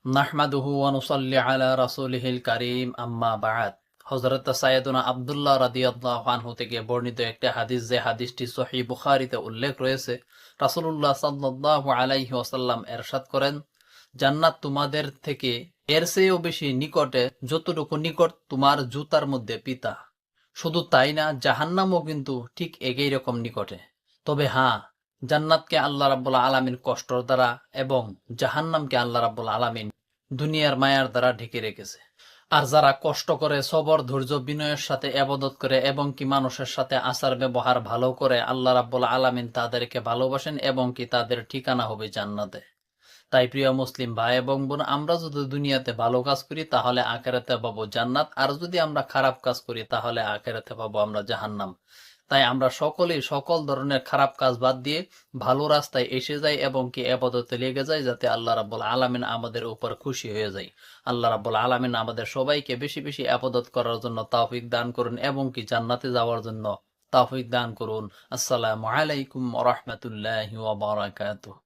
নাহমাদুহু ওয়া নুসাল্লি আলা রাসূলিহিল কারীম আম্মা বা'দ। হযরত সাইয়েদুনা আব্দুল্লাহ রাদিয়াল্লাহু আনহু থেকে বর্ণিত একটি হাদিস, যে হাদিসটি সহিহ বুখারীতে উল্লেখ রয়েছে। রাসূলুল্লাহ সাল্লাল্লাহু আলাইহি ওয়াসাল্লাম ইরশাদ করেন, জান্নাত তোমাদের থেকে এর চেয়েও বেশি নিকটে যতটুকু নিকট তোমার জুতার মধ্যে পিতা। শুধু তাই না, জাহান্নামও কিন্তু ঠিক একই রকম নিকটে। তবে হ্যাঁ, জান্নাতকে আল্লাহ রাব্বুল আলামিন কষ্টর দ্বারা এবং জাহান্নামকে আল্লাহ রাব্বুল আলামিন দুনিয়ার মায়ার দ্বারা ঢেকে রেখেছে। আর যারা কষ্ট করে, সবর, ধৈর্য, বিনয়ের সাথে ইবাদত করে এবং কি মানুষের সাথে আচার ব্যবহার ভালো করে, আল্লাহ রাব্বুল আলামিন তাদেরকে ভালোবাসেন এবং কি তাদের ঠিকানা হবে জান্নাতে। তাই প্রিয় মুসলিম ভাই এবং বোন, আমরা যদি দুনিয়াতে ভালো কাজ করি তাহলে আখেরাতে পাবো জান্নাত, আর যদি আমরা খারাপ কাজ করি তাহলে আখেরাতে পাবো আমরা জাহান্নাম। তাই আমরা সকলেই সকল ধরনের খারাপ কাজ বাদ দিয়ে ভালো রাস্তায় এসে যাই এবং কি ইবাদতে লেগে যাই, যাতে আল্লাহ রাব্বুল আলামিন আমাদের উপর খুশি হয়ে যায়। আল্লাহ রাব্বুল আলামিন আমাদের সবাইকে বেশি বেশি ইবাদত করার জন্য তৌফিক দান করুন এবং কি জান্নাতে যাওয়ার জন্য তৌফিক দান করুন। আসসালামু আলাইকুম ওয়া রাহমাতুল্লাহি ওয়া বারাকাতুহু।